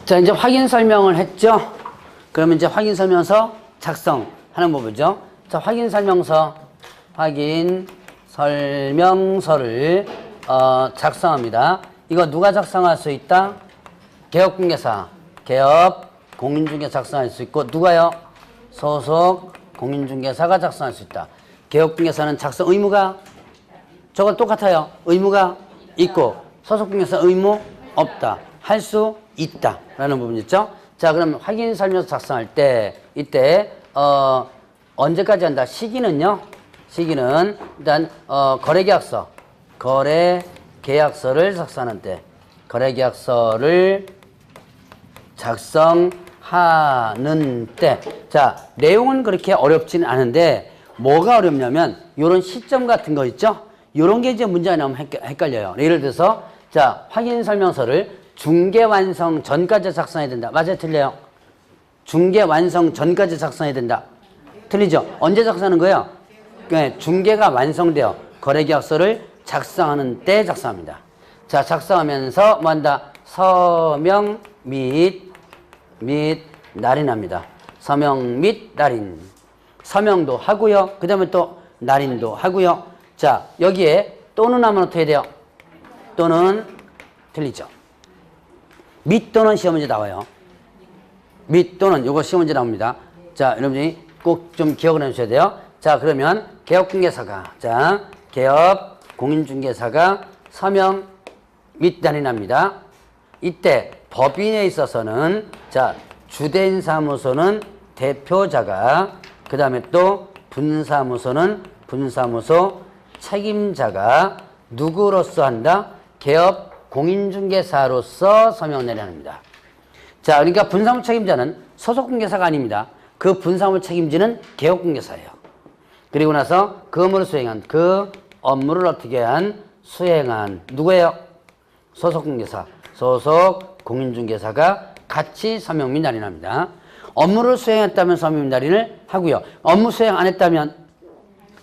자, 이제 확인 설명을 했죠? 그러면 이제 확인 설명서 작성하는 부분이죠. 자, 확인 설명서를 작성합니다. 이거 누가 작성할 수 있다? 개업공개사, 공인중개사 작성할 수 있고, 누가요? 소속 공인중개사가 작성할 수 있다. 개업공개사는 작성 의무가 저거 똑같아요. 의무가 있고, 소속공개사 의무 없다. 할 수 있다. 라는 부분 있죠? 자, 그럼 확인 설명서 작성할 때, 이때, 언제까지 한다? 시기는요? 시기는, 일단, 거래계약서를 작성하는 때, 거래계약서를 작성하는 때. 자, 내용은 그렇게 어렵지는 않은데, 뭐가 어렵냐면, 요런 시점 같은 거 있죠? 요런 게 이제 문제가 나오면 헷갈려요. 예를 들어서, 자, 확인 설명서를 중개 완성 전까지 작성해야 된다. 맞아요? 틀려요? 중개 완성 전까지 작성해야 된다. 틀리죠? 언제 작성하는 거예요? 네, 중개가 완성되어 거래계약서를 작성하는 때 작성합니다. 자, 작성하면서 뭐 한다? 서명 및 날인합니다. 서명 및 날인. 서명도 하고요. 그 다음에 또 날인도 하고요. 자, 여기에 또는 하면 어떻게 돼요? 또는 틀리죠. 및 또는 시험 문제 나와요. 및 또는 요거 시험 문제 나옵니다. 자, 여러분이 꼭 좀 기억을 해주셔야 돼요. 자, 그러면 개업공개사가, 자, 공인중개사가 서명 및 날인합니다. 이때 법인에 있어서는, 자, 주된 사무소는 대표자가, 그 다음에 또 분사무소는 분사무소 책임자가 누구로서 한다? 개업 공인중개사로서 서명 날인합니다. 자, 그러니까 분사무 책임자는 소속공개사가 아닙니다. 그 분사무 책임지는 개업공개사예요. 그리고 나서 그 업무를 어떻게 수행한 누구예요? 소속공개사, 소속 공인중개사가 같이 서명 및 날인합니다. 업무를 수행했다면 서명 및 날인을 하고요. 업무 수행 안 했다면,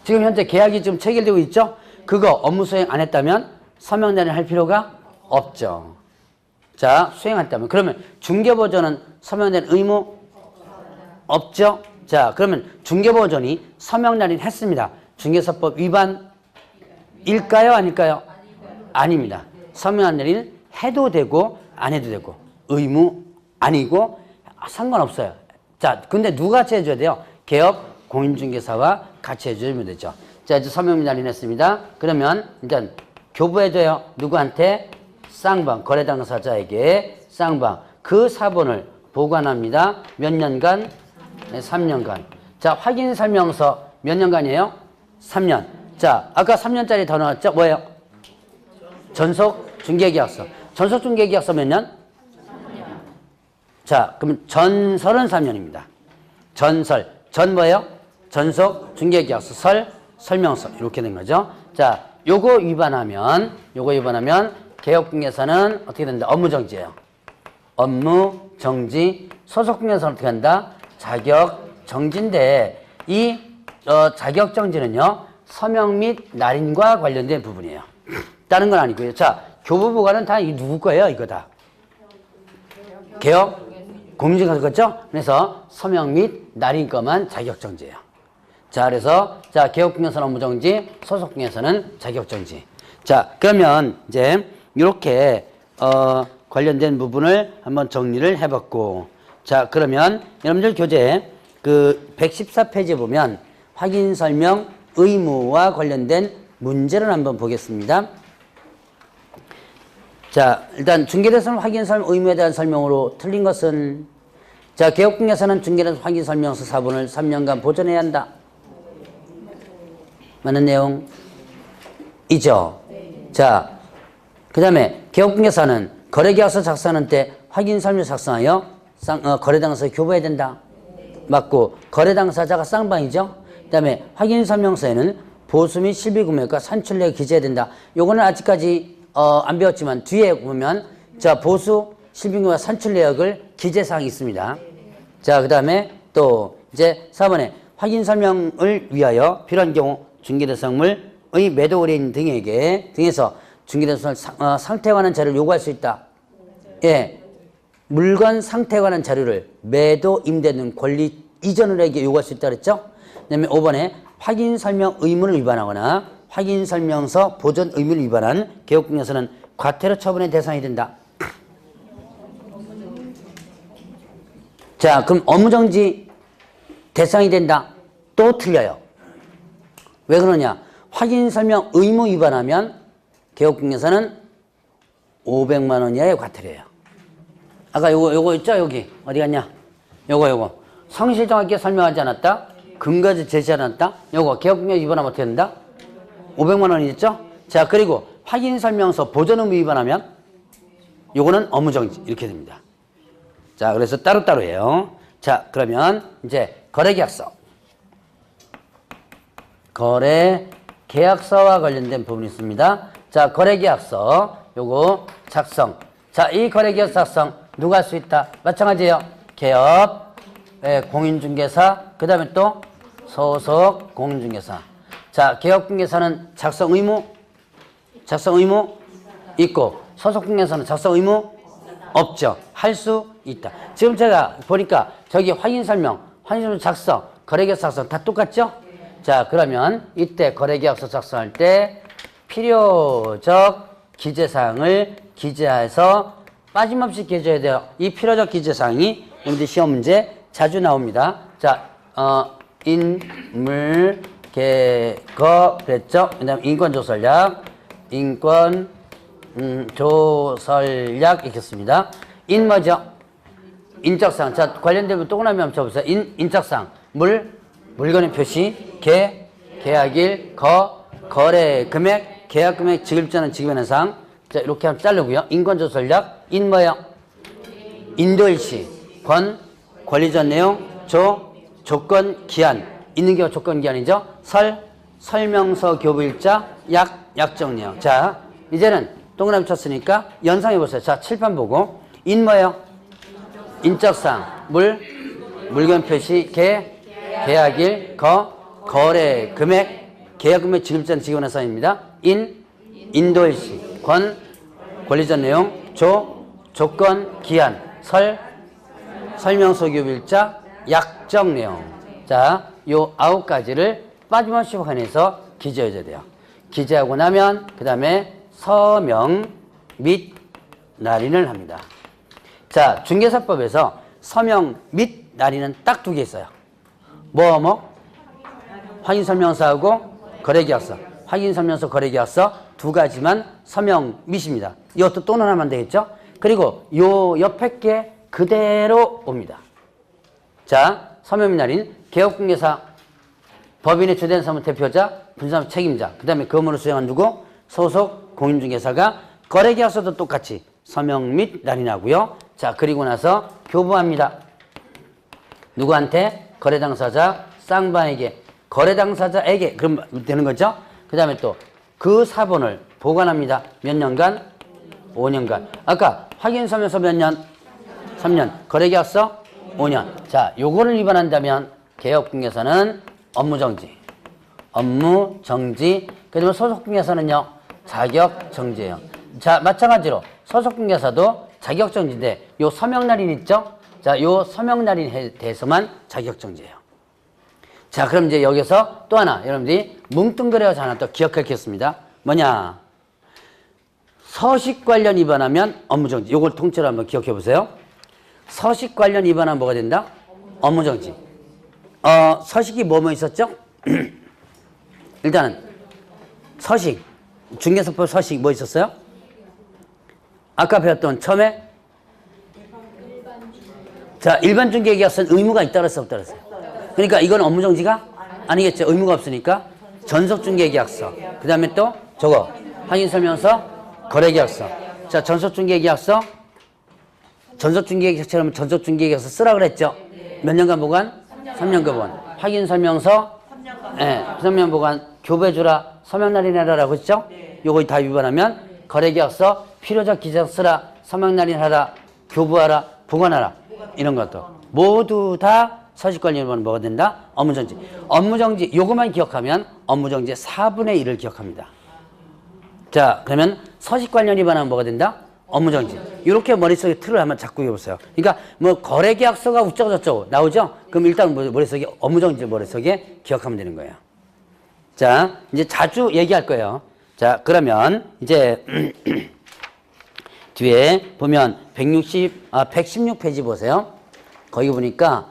지금 현재 계약이 지금 체결되고 있죠? 그거 업무 수행 안 했다면 서명 날인 할 필요가 없죠. 자, 수행했다면. 그러면 중개보조는 서명 날인 의무 없죠? 자, 그러면 중개보조니 서명 날인 했습니다. 중개사법 위반일까요? 아닐까요? 아닙니다. 서명 날인 해도 되고 안 해도 되고 의무 아니고 상관없어요. 자, 근데 누가 같이 해줘야 돼요? 개업 공인중개사와 같이 해주면 되죠. 자, 이제 서명 날인 했습니다. 그러면 일단 교부해줘요. 누구한테? 쌍방, 거래 당사자에게 쌍방. 그 사본을 보관합니다. 몇 년간? 네, 3년간. 자, 확인 설명서 몇 년간이에요? 3년. 자, 아까 3년짜리 더 나왔죠? 뭐예요? 전속 중개계약서. 전속 중개계약서 몇 년? 3년. 자, 그럼 전설은 3년입니다. 전설. 전 뭐예요? 전속 중개계약서. 설명서. 이렇게 된 거죠. 자, 요거 위반하면 개업공개사는 어떻게 된다? 업무정지예요. 업무정지. 소속공개사는 어떻게 한다? 자격정지인데 이 자격정지는요. 서명 및 날인과 관련된 부분이에요. 다른 건 아니고요. 자, 교부보관은 다 이 누구 거예요? 이거 다. 개업 공인중개사 거죠? 그래서 서명 및 날인 것만 자격정지예요. 자, 그래서 자, 개업공개사는 업무정지, 소속공개사는 자격정지. 자, 그러면 이제 이렇게 관련된 부분을 한번 정리를 해봤고, 자, 그러면 여러분들 교재 그 114페이지에 보면 확인 설명 의무와 관련된 문제를 한번 보겠습니다. 자, 일단 중개대상 확인 설명 의무에 대한 설명으로 틀린 것은, 자, 개업공개사는 중개대상 확인 설명서 사본을 3년간 보존해야 한다. 맞는 내용이죠. 자, 그 다음에 개업공개사는 거래계약서 작성하는 때 확인 설명서 작성하여 거래 당사자에 교부해야 된다. 맞고, 거래 당사자가 쌍방이죠. 그 다음에 확인 설명서에는 보수 및 실비 금액과 산출내역 기재해야 된다. 요거는 아직까지 안 배웠지만 뒤에 보면 자, 보수 실비 금액과 산출내역을 기재사항이 있습니다. 자, 그 다음에 또 이제 4번에 확인 설명을 위하여 필요한 경우 중개대상물의 매도 의뢰인 등에서 중개대상물 상태화하는 자료를 요구할 수 있다. 예. 물건 상태에 관한 자료를 매도, 임대 등 권리 이전인에게 요구할 수 있다 그랬죠? 그다음에 5번에 확인 설명 의무를 위반하거나 확인 설명서 보존 의무를 위반한 개업공에서는 과태료 처분의 대상이 된다. 자, 그럼 업무정지 대상이 된다. 또 틀려요. 왜 그러냐? 확인 설명 의무 위반하면 개업공에서는 500만 원 이하의 과태료예요. 아까 요거 있죠? 여기 어디 갔냐? 요거 성실 정확하게 설명하지 않았다. 근거지 제시하지 않았다. 요거 개업공개 위반하면 어떻게 된다? 500만 원이 있죠? 자, 그리고 확인 설명서 보존 의무 위반하면 요거는 업무정지 이렇게 됩니다. 자, 그래서 따로따로예요. 자, 그러면 이제 거래계약서. 거래계약서와 관련된 부분이 있습니다. 자, 거래계약서 요거 작성. 자, 이 거래계약서 작성 누가 할 수 있다? 마찬가지예요. 개업, 공인중개사, 그 다음에 또 소속 공인중개사. 자, 개업중개사는 작성 의무 있고 소속중개사는 작성 의무 없죠. 할 수 있다. 지금 제가 보니까 저기 확인설명 작성, 거래계약서 작성 다 똑같죠? 자, 그러면 이때 거래계약서 작성할 때 필요적 기재사항을 기재해서 빠짐없이 기재해야 돼요. 이 필요적 기재사항이 여러분들 시험 문제 자주 나옵니다. 자, 인물, 개거 그랬죠? 그 다음에 인권조설약, 조설약 읽겠습니다. 뭐죠? 인적사항. 자, 관련된 분 동그라미 한번 쳐보세요. 인적사항. 물건의 표시, 계약일, 거래 금액, 계약 금액, 지급자는 지급하는 사항. 자, 이렇게 하면 자르고요. 인권조설약, 뭐요? 인도일시, 권리전 내용, 조건, 기한. 있는 경우 조건, 기한이죠. 설명서, 교부일자, 약정 내용. 자, 이제는 동그라미 쳤으니까 연상해 보세요. 자, 칠판 보고. 뭐요? 인적사항, 물건 표시, 계약일, 거래 금액, 계약 금액, 지급자는 지급하는 사항입니다. 인도일시, 권리전 내용, 조건, 기한, 설명서, 교부일자, 약정 내용. 자, 요 9가지를 빠짐없이 확인해서 기재해줘야 돼요. 기재하고 나면 그 다음에 서명 및 날인을 합니다. 자, 중개사법에서 서명 및 날인은 딱 2개 있어요. 확인설명서하고 거래계약서. 확인설명서, 거래계약서 2가지만 서명 및입니다. 이것도 또 하나만 되겠죠? 그리고 요 옆에 게 그대로 옵니다. 자, 서명 및 날인, 개업공개사, 법인의 주된 사무 대표자, 분사무 책임자, 그 다음에 그 업무를 수행한 누구? 소속 공인중개사가 거래계약서도 똑같이 서명 및 날인하고요. 자, 그리고 나서 교부합니다. 누구한테? 거래 당사자 쌍방에게, 거래 당사자에게. 그럼 되는 거죠? 그 다음에 또 그 사본을 보관합니다. 몇 년간? 5년간. 아까 확인서면서 몇 년? 3년. 거래계약서? 5년. 자, 요거를 위반한다면 개업공개사는 업무정지. 그 다음에 소속공개사는요, 자격정지예요. 자, 마찬가지로 소속공개사도 자격정지인데 요 서명날인 있죠? 자, 요 서명날인에 대해서만 자격정지예요. 자, 그럼 이제 여기서 또 하나 여러분들이 뭉뚱그려서 하나 또 기억하겠습니다. 뭐냐? 서식 관련 위반하면 업무정지. 요걸 통째로 한번 기억해 보세요. 서식 관련 위반하면 뭐가 된다? 업무정지. 서식이 뭐뭐 있었죠? 일단은 서식, 중개사법 서식 뭐 있었어요? 아까 배웠던 처음에 자, 일반 중개계약서는 의무가 있다 그랬어, 없다 그랬어요? 그러니까 이건 업무정지가 아니겠죠. 의무가 없으니까. 전속중개계약서, 그 다음에 또 저거 확인설명서, 거래계약서. 자, 전속중개계약서, 전속중개계약서처럼 전속중개계약서 쓰라 그랬죠. 몇 년간 보관? 3년간 보관. 확인설명서, 3년 보관. 교부해주라, 서명날인해라라고 했죠. 요거 다 위반하면 거래계약서, 필요적 기재서 쓰라, 서명날인하라, 교부하라, 보관하라. 이런 것도 모두 다 서식관련 위반은 뭐가 된다? 업무정지. 업무정지 요것만 기억하면 업무정지 4분의 1을 기억합니다. 자, 그러면 서식관련 위반하면 뭐가 된다? 업무정지. 이렇게 머릿속에 틀을 한번 잡고 해보세요. 그러니까 뭐 거래계약서가 우쩌고 저쩌고 나오죠? 그럼 일단 머릿속에 업무정지 머릿속에 기억하면 되는 거예요. 자, 이제 자주 얘기할 거예요. 자, 그러면 이제 뒤에 보면 116페이지 보세요. 거기 보니까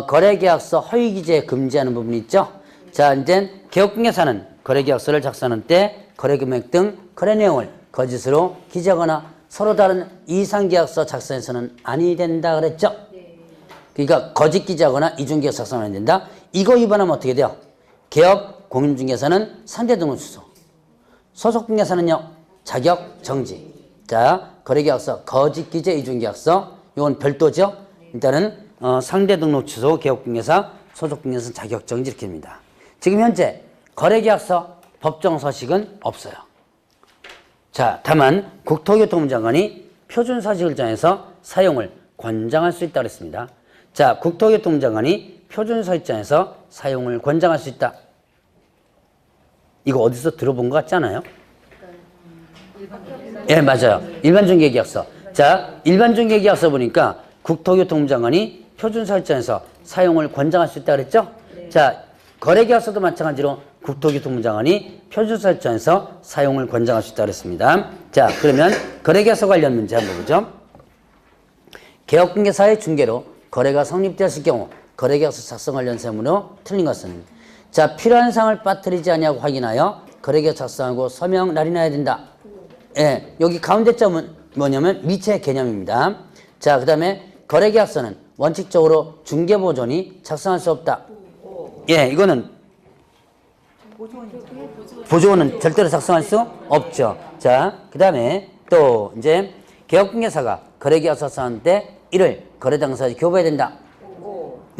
거래계약서 허위기재 금지하는 부분이 있죠. 자, 이제 개업공개사는 거래계약서를 작성하는 때 거래금액 등 거래 내용을 거짓으로 기재하거나 서로 다른 이상계약서 작성해서는 아니 된다 그랬죠. 그러니까 거짓 기재하거나 이중계약서 작성하면 안 된다. 이거 위반하면 어떻게 돼요? 개업 공인중개사는 상대 등록 취소, 소속공개사는요 자격 정지. 자, 거래계약서 거짓 기재 이중계약서 이건 별도죠. 일단은 상대 등록 취소, 개업공개사, 소속공개사 자격 정지 이렇게 됩니다. 지금 현재 거래계약서 법정 서식은 없어요. 자, 다만 국토교통부 장관이 표준서식을 정해서 사용을 권장할 수 있다고 했습니다. 자, 국토교통부 장관이 표준서식 정해서 사용을 권장할 수 있다. 이거 어디서 들어본 것 같지 않아요? 예, 맞아요. 일반중개계약서. 자, 일반중개계약서 보니까 국토교통부 장관이 표준서식 정해서 사용을 권장할 수 있다고 그랬죠? 자, 거래계약서도 마찬가지로 국토교통부 장관이 표준서식 정해서 사용을 권장할 수 있다고 그랬습니다. 자, 그러면 거래계약서 관련 문제 한번 보죠. 개업공개사의 중개로 거래가 성립되었을 경우 거래계약서 작성 관련 세무로 틀린 것은 자, 필요한 사항을 빠뜨리지 않냐고 확인하여 거래계약 작성하고 서명 날인해야 된다. 예, 여기 가운데 점은 뭐냐면 미체 개념입니다. 자, 그 다음에 거래계약서는 원칙적으로 중개보존이 작성할 수 없다. 예, 이거는 보조원은 절대로 작성할 수 없죠. 자, 그 다음에 또 이제 개업공개사가 거래계약서 작성할 때 이를 거래 당사자에 교부해야 된다.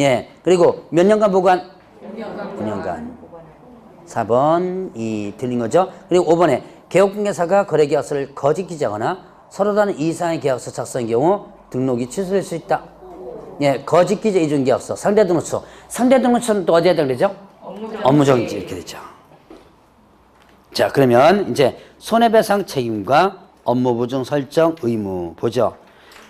예, 그리고 몇 년간 보관? 5년간. 4번 이 틀린 거죠. 그리고 5번에 개업공개사가 거래계약서를 거짓 기재하거나 서로 다른 이상의 계약서 작성의 경우 등록이 취소될 수 있다. 예, 거짓 기재 이중 계약서, 상대 등록 취소. 상대 등록 취소는 또 어디에 해당되죠? 업무정지 이렇게 되죠. 자, 그러면 이제 손해배상 책임과 업무보증 설정 의무 보죠.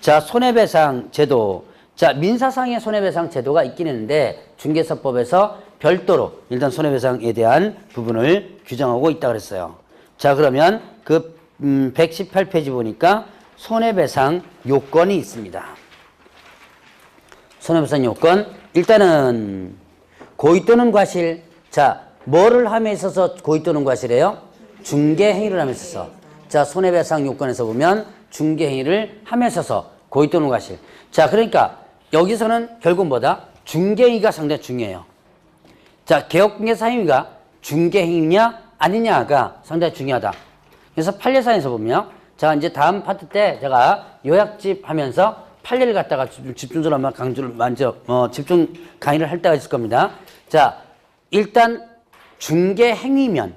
자, 손해배상 제도. 자, 민사상의 손해배상 제도가 있긴 했는데 중개사법에서 별도로 일단 손해배상에 대한 부분을 규정하고 있다 그랬어요. 자, 그러면 그 118페이지 보니까 손해배상 요건이 있습니다. 손해배상 요건. 일단은 고의 또는 과실. 자, 뭐를 함에 있어서 고의 또는 과실이에요? 중개행위를 함에 있어서. 자, 손해배상 요건에서 보면 중개행위를 함에 있어서 고의 또는 과실. 자, 그러니까 여기서는 결국 뭐다? 중개행위가 상당히 중요해요. 자, 개업공개사 행위가 중개행위냐 아니냐가 상당히 중요하다. 그래서 판례상에서 보면 자, 이제 다음 파트 때 제가 요약집 하면서 판례를 갖다가 집중적으로 아마 강조를 집중 강의를 할 때가 있을 겁니다. 자, 일단 중개행위면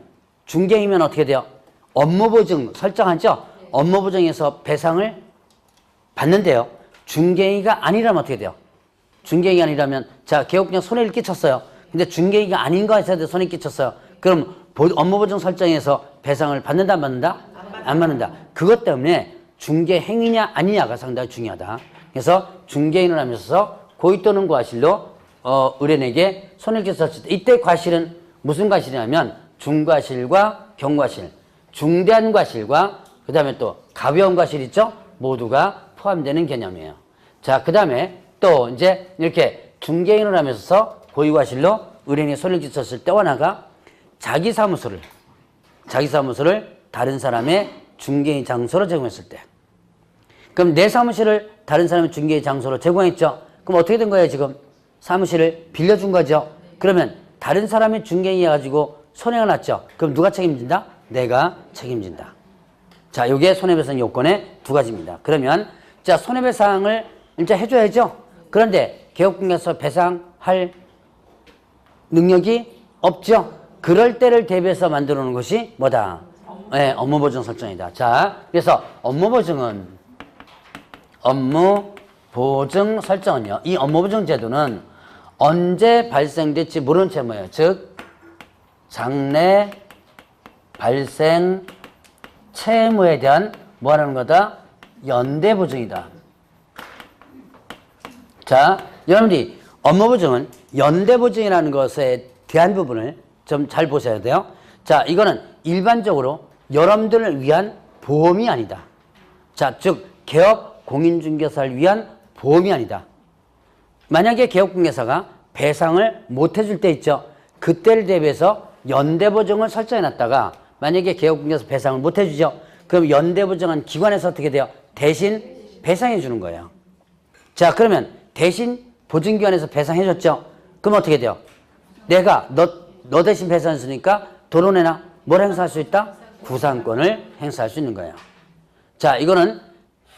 어떻게 돼요? 업무보증 설정하죠? 업무보증에서 배상을 받는데요. 중개행위가 아니라면 어떻게 돼요? 중개행위가 아니라면 자, 개업공개사 손해를 끼쳤어요. 근데 중개행위가 아닌 거에 대해서 손해 끼쳤어요. 그럼 업무보증 설정에서 배상을 받는다 안 받는다? 안 받는다. 그것 때문에 중개행위냐 아니냐가 상당히 중요하다. 그래서 중개행위를 하면서 고의 또는 과실로 의뢰인에게 손해를 끼쳤을 때 이때 과실은 무슨 과실이냐면 중과실과 경과실, 중대한 과실과 그 다음에 또 가벼운 과실 있죠? 모두가 포함되는 개념이에요. 자, 그 다음에 또 이제 이렇게 중개행위를 하면서 고의 과실로 의뢰인이 손해를 끼쳤을 때 하나가 자기 사무소를 다른 사람의 중개인 장소로 제공했을 때. 그럼 내 사무실을 다른 사람의 중개인 장소로 제공했죠. 그럼 어떻게 된 거예요, 지금? 사무실을 빌려준 거죠. 그러면 다른 사람의 중개인이 가지고 손해가 났죠. 그럼 누가 책임진다? 내가 책임진다. 자, 요게 손해배상 요건의 두 가지입니다. 그러면 자, 손해배상을 이제 해줘야죠. 그런데 개업공개에서 배상할 능력이 없죠. 그럴 때를 대비해서 만들어 놓은 것이 뭐다? 네, 업무보증 설정이다. 자, 그래서 업무보증 설정은요. 이 업무보증 제도는 언제 발생될지 모르는 채무예요. 즉, 장래 발생 채무에 대한 뭐라는 거다? 연대보증이다. 자, 여러분들이 업무보증은 연대보증이라는 것에 대한 부분을 좀 잘 보셔야 돼요. 자, 이거는 일반적으로 여러분들을 위한 보험이 아니다. 자, 즉 개업 공인중개사를 위한 보험이 아니다. 만약에 개업공개사가 배상을 못 해줄 때 있죠. 그때를 대비해서 연대보증을 설정해놨다가 만약에 개업공개사 배상을 못 해주죠. 그럼 연대보증한 기관에서 어떻게 돼요? 대신 배상해 주는 거예요. 자, 그러면 대신 보증기관에서 배상해줬죠. 그럼 어떻게 돼요? 내가 너 대신 배상했으니까 도로 내나 뭘 행사할 수 있다? 구상권을 행사할 수 있는 거예요. 자, 이거는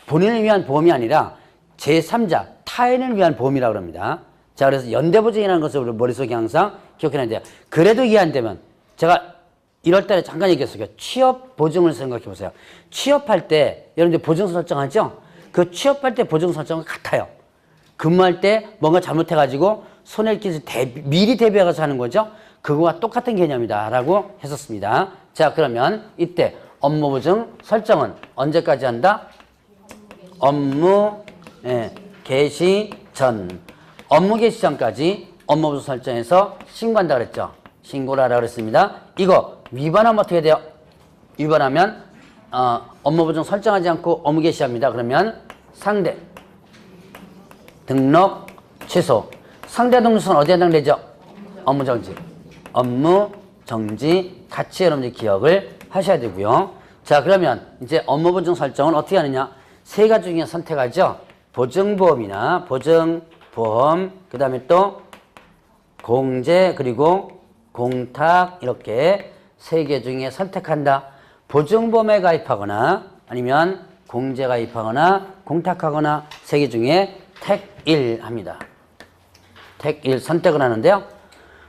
본인을 위한 보험이 아니라 제3자, 타인을 위한 보험이라고 합니다. 자, 그래서 연대보증이라는 것을 우리 머릿속에 항상 기억해놔야 돼요. 그래도 이해 안 되면 제가 1월 달에 잠깐 얘기했어요. 취업 보증을 생각해 보세요. 취업할 때 여러분들 보증 설정하죠? 그 취업할 때 보증 설정은 같아요. 근무할 때 뭔가 잘못해가지고 손해를 끼치 미리 대비해서 하는 거죠. 그거와 똑같은 개념이다 라고 했었습니다. 자, 그러면 이때 업무보증 설정은 언제까지 한다? 업무 개시 전. 업무 개시 전까지 업무보증 설정해서 신고한다 그랬죠. 신고를 하라 그랬습니다. 이거 위반하면 어떻게 돼요? 위반하면 업무보증 설정하지 않고 업무 개시합니다. 그러면 상대 등록 취소. 상대 등록은 어디에 해당되죠? 업무정지. 업무정지 같이 여러분들 기억을 하셔야 되고요. 자, 그러면 이제 업무보증 설정은 어떻게 하느냐? 세 가지 중에 선택하죠. 보증보험이나 보증보험, 그 다음에 또 공제, 그리고 공탁, 이렇게 세 개 중에 선택한다. 보증보험에 가입하거나 아니면 공제 가입하거나 공탁하거나 세 개 중에 택 1 합니다. 택 1 선택을 하는데요.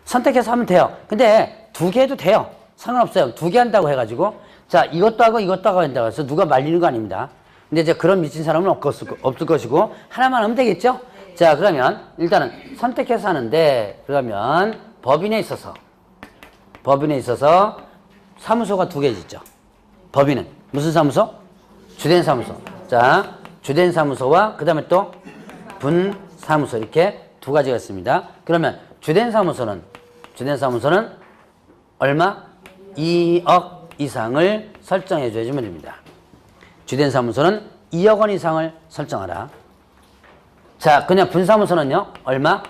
선택해서 하면 돼요. 근데 두 개 해도 돼요. 상관없어요. 두 개 한다고 해가지고 자, 이것도 하고 이것도 하고 한다고 해서 누가 말리는 거 아닙니다. 근데 이제 그런 미친 사람은 없을 것이고 하나만 하면 되겠죠? 자, 그러면 일단은 선택해서 하는데 그러면 법인에 있어서 사무소가 두 개 있죠. 법인은 무슨 사무소? 주된 사무소. 자, 주된 사무소와 그 다음에 또 분사무소 이렇게 두 가지가 있습니다. 그러면 주된 사무소는 얼마? 2억 이상을 설정해 주시면 됩니다. 주된 사무소는 2억 원 이상을 설정하라. 자, 그냥 분사무소는요, 얼마?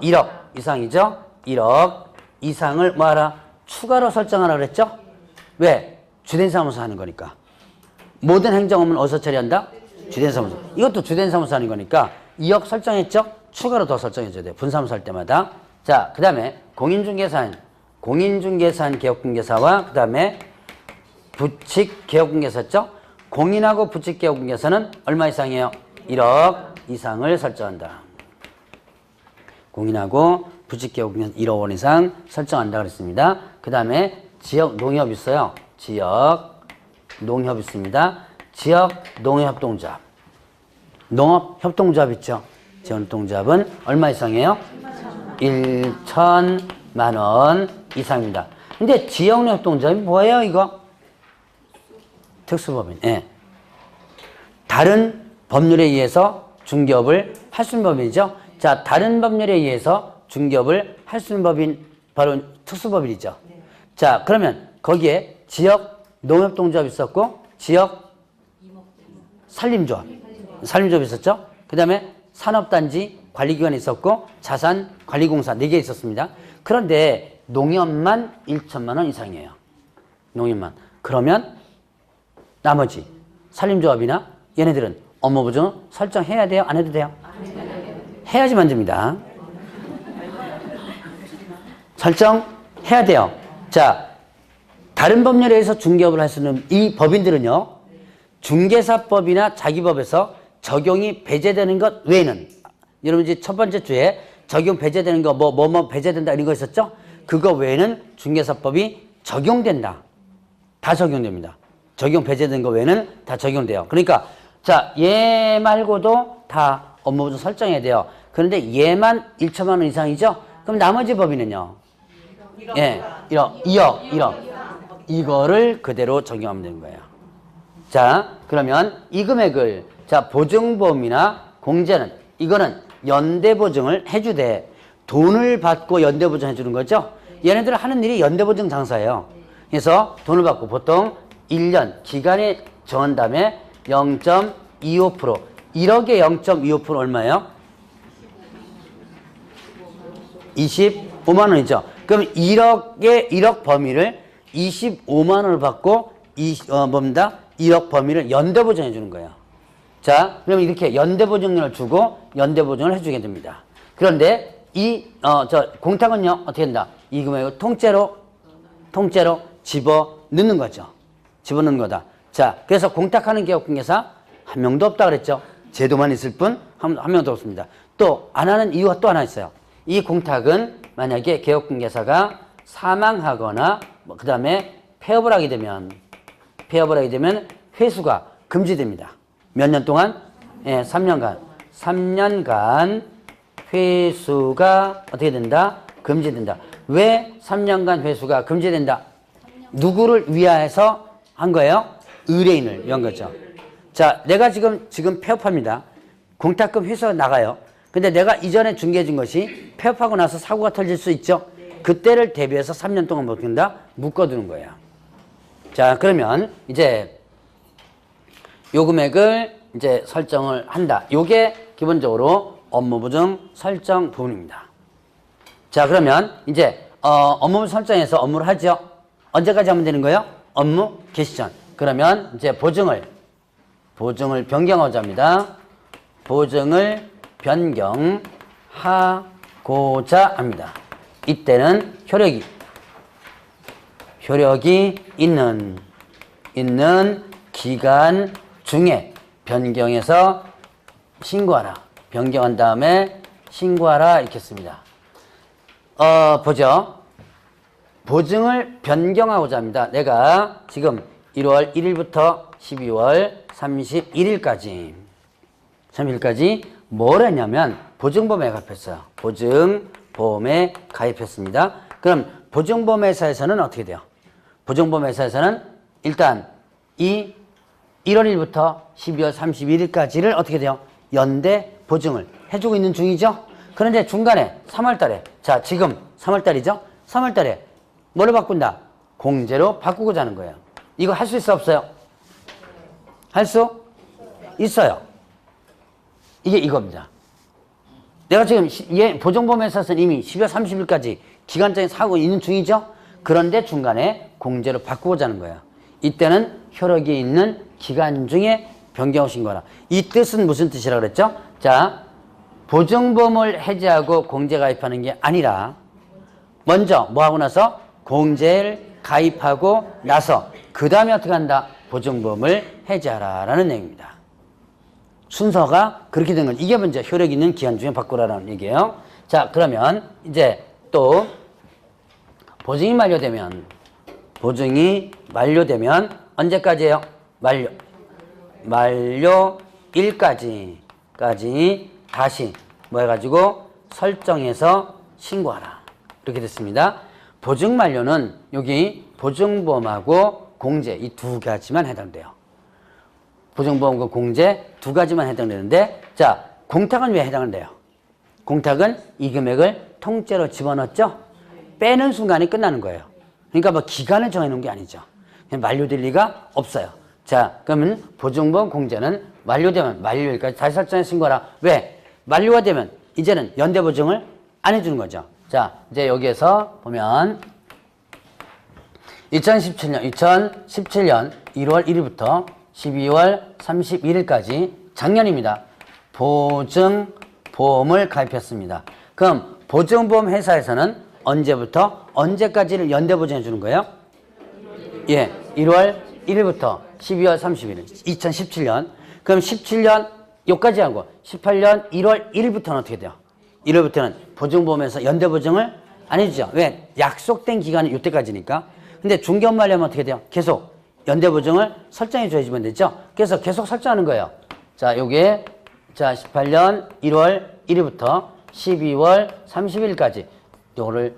1억 이상이죠? 1억 이상을 뭐하라? 추가로 설정하라 그랬죠? 왜? 주된 사무소 하는 거니까. 모든 행정업무는 어디서 처리한다? 주된 사무소. 이것도 주된 사무소 하는 거니까 2억 설정했죠? 추가로 더 설정해줘야 돼요. 분사무소 할 때마다. 자, 그 다음에 공인중개사인 개업공개사와 그 다음에 부칙 개업공개사죠? 공인하고 부칙 개업공개사는 얼마 이상이에요? 1억 이상을 설정한다. 공인하고 부칙 개업공개사 1억 원 이상 설정한다 그랬습니다. 그 다음에 지역 농협 있어요. 지역 농협 있습니다. 지역 농협협동조합. 농업협동조합 있죠? 지역협동조합은 얼마 이상이에요? 1천만 원 이상입니다. 근데 지역농협협동조합이 뭐예요, 이거? 특수법인. 예. 다른 법률에 의해서 중개업을 할 수 있는 법인이죠. 자, 다른 법률에 의해서 중개업을 할 수 있는 법인 바로 특수법인이죠. 자, 그러면 거기에 지역 농협동조합 있었고 지역 산림조합 있었죠. 그 다음에 산업단지 관리기관이 있었고 자산관리공사 4개 있었습니다. 그런데 농협만 1천만 원 이상이에요. 농협만. 그러면 나머지 산림조합이나 얘네들은 업무보증 설정해야 돼요? 안 해도 돼요? 해야지만 됩니다. 설정해야 돼요. 자, 다른 법률에 의해서 중개업을 할 수 있는 이 법인들은요, 중개사법이나 자기법에서 적용이 배제되는 것 외에는, 여러분 이제 첫 번째 주에 적용 배제되는 거, 뭐 배제된다 이런 거 있었죠? 그거 외에는 중개사법이 적용된다. 다 적용됩니다. 적용 배제된 거 외에는 다 적용돼요. 그러니까, 자, 얘 말고도 다 업무보증 설정해야 돼요. 그런데 얘만 1천만 원 이상이죠? 그럼 나머지 법인은요? 예, 2억. 이거를 그대로 적용하면 되는 거예요. 자, 그러면 이 금액을 자, 보증보험이나 공제는 이거는 연대보증을 해주되 돈을 받고 연대보증 해주는 거죠. 얘네들은 하는 일이 연대보증 장사예요. 그래서 돈을 받고 보통 1년 기간에 정한 다음에 0.25% 1억에 0.25% 얼마예요? 25만 원이죠. 그럼 1억 범위를 25만 원을 받고 1억 범위를 연대보증해 주는 거예요. 자, 그럼 이렇게 연대보증료를 주고 연대보증을 해주게 됩니다. 그런데 공탁은요, 어떻게 된다? 이 금액을 통째로 집어넣는 거죠. 집어넣는 거다. 자, 그래서 공탁하는 기업공개사 한 명도 없다 그랬죠. 제도만 있을 뿐 한 명도 없습니다. 또 안 하는 이유가 또 하나 있어요. 이 공탁은 만약에 개업공개사가 사망하거나 그 다음에 폐업을 하게 되면 회수가 금지됩니다. 몇 년 동안? 예, 3년간. 3년간 회수가 어떻게 된다? 금지된다. 왜 3년간 회수가 금지된다? 누구를 위하여서 한 거예요? 의뢰인을 위한 거죠. 자, 내가 지금 폐업합니다. 공탁금 회수가 나가요. 근데 내가 이전에 중개해 준 것이 폐업하고 나서 사고가 터질 수 있죠. 그때를 대비해서 3년 동안 못 된다? 묶어두는 거예요. 자, 그러면 이제 요 금액을 이제 설정을 한다. 요게 기본적으로 업무보증 설정 부분입니다. 자, 그러면 이제 업무 설정해서 업무를 하죠. 언제까지 하면 되는 거예요? 업무 개시 전. 그러면 이제 보증을 변경하고자 합니다. 보증을 변경하고자 합니다. 이때는 효력이 있는 기간 중에 변경해서 신고하라. 변경한 다음에 신고하라 있겠습니다. 보죠. 보증을 변경하고자 합니다. 내가 지금 1월 1일부터 12월 31일까지 뭘 했냐면 보증보험에 가입했어요. 보증보험에 가입했습니다. 그럼 보증보험회사에서는 어떻게 돼요? 보증보험회사에서는 일단 이 1월 1일부터 12월 31일까지를 어떻게 돼요? 연대 보증을 해주고 있는 중이죠? 그런데 중간에 3월달에, 자, 지금 3월달이죠? 3월달에 뭐를 바꾼다? 공제로 바꾸고자 하는 거예요. 이거 할 수 있어, 없어요? 할 수 있어요. 이게 이겁니다. 내가 지금 보증보험회사에서는 이미 12월 30일까지 기간장에 사고 있는 중이죠? 그런데 중간에 공제로 바꾸고자 하는 거예요. 이때는 효력이 있는 기간 중에 변경 신고하라. 이 뜻은 무슨 뜻이라고 그랬죠? 자, 보증보험을 해지하고 공제 가입하는 게 아니라 먼저 뭐 하고 나서 공제를 가입하고 나서 그 다음에 어떻게 한다? 보증보험을 해지하라라는 내용입니다. 순서가 그렇게 된 거죠. 이게 먼저 효력 있는 기간 중에 바꾸라라는 얘기예요. 자, 그러면 이제 또 보증이 만료되면 언제까지예요? 만료일까지 다시 뭐 해가지고 설정해서 신고하라. 이렇게 됐습니다. 보증 만료는 여기 보증보험하고 공제 이 두 가지만 해당돼요. 보증보험과 공제 두 가지만 해당되는데, 자, 공탁은 왜 해당돼요? 공탁은 이 금액을 통째로 집어넣었죠? 빼는 순간이 끝나는 거예요. 그러니까 뭐 기간을 정해놓은 게 아니죠. 그냥 만료될 리가 없어요. 자, 그러면 보증보험 공제는 만료되면 만료일까지 다시 설정해 신고하라. 왜? 만료가 되면 이제는 연대보증을 안 해주는 거죠. 자, 이제 여기에서 보면 2017년 1월 1일부터 12월 31일까지 작년입니다. 보증보험을 가입했습니다. 그럼 보증보험 회사에서는 언제부터 언제까지를 연대보증해 주는 거예요? 예, 1월 1일부터 12월 30일 2017년. 그럼 17년 여기까지 하고 18년 1월 1일부터는 어떻게 돼요? 1월부터는 보증보험에서 연대보증을 안 해주죠. 왜? 약속된 기간이 이때까지니까. 근데 중개업 만료하면 어떻게 돼요? 계속 연대보증을 설정해 줘야지만 되죠. 그래서 계속 설정하는 거예요. 자, 요게 자 18년 1월 1일부터 12월 30일까지 요거를